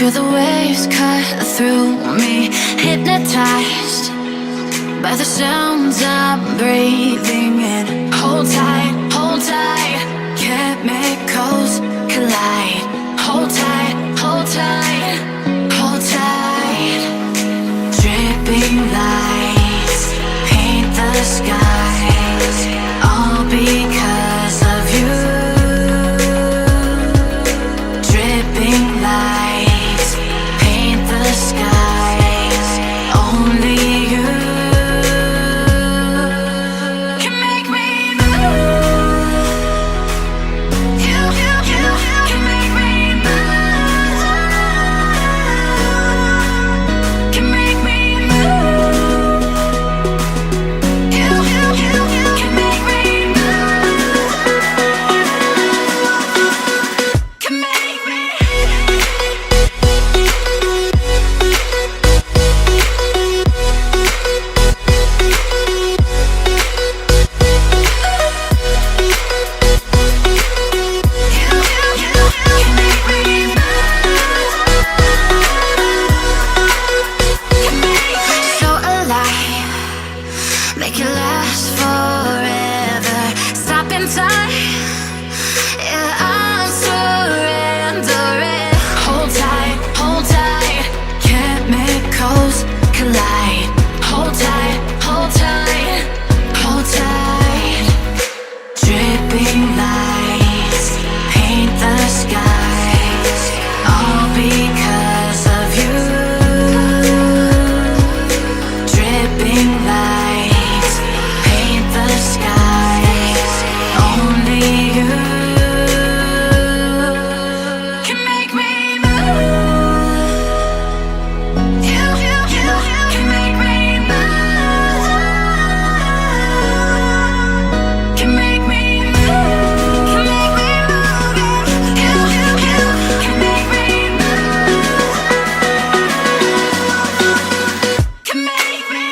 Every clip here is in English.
Feel the waves cut through me, hypnotized by the sounds I'm breathing in. Hold tight, chemicals collide. Hold tight, hold tight, hold tight. Dripping lights paint the skies, all because of you. Dripping lights paint the skies, only you can make me move. You can make me move. Can make me move. You can make me move. Can make me. So alive, make it last forever. Stop in time, yeah, I'm surrendering. Hold tight, chemicals collide. Hold tight, hold tight, hold tight. Dripping lights paint the skies, all because of you. Dripping lights paint the skies, only you can make me move. You can make me move. Can make me move. Can make me move. You can make me move. Can make me.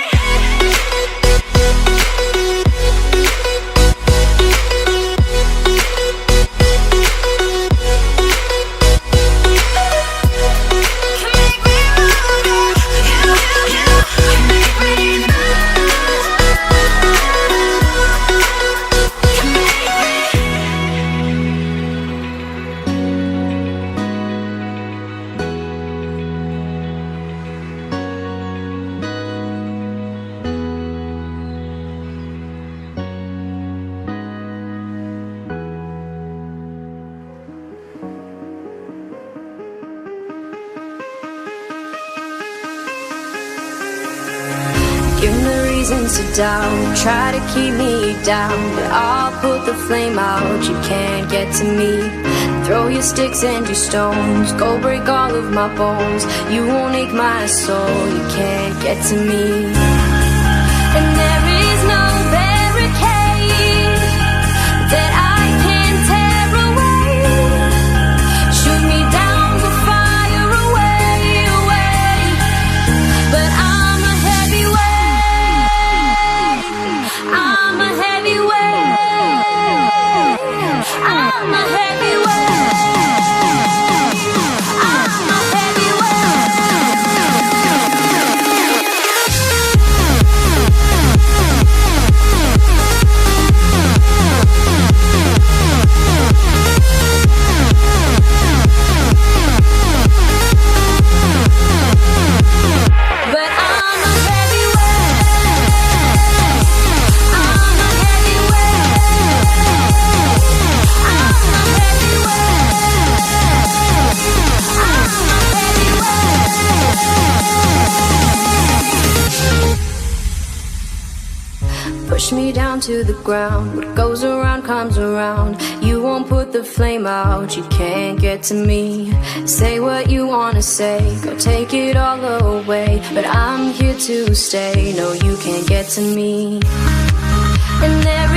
Give me reasons to doubt, try to keep me down, but I'll put the flame out, you can't get to me. Throw your sticks and your stones, go break all of my bones. You won't ache my soul, you can't get to me. And there is no barricade that I can tear away. Shoot me down, we'll fire away, away. But I'm a heavyweight, I'm a heavyweight, I'm a heavyweight, I'm a heavyweight. But I'm a heavyweight, I'm a heavyweight, I'm a heavyweight. Push me down to the ground, what goes around comes around. You won't put the flame out, you can't get to me. Say what you wanna say, go take it all away. But I'm here to stay, no you can't get to me. And there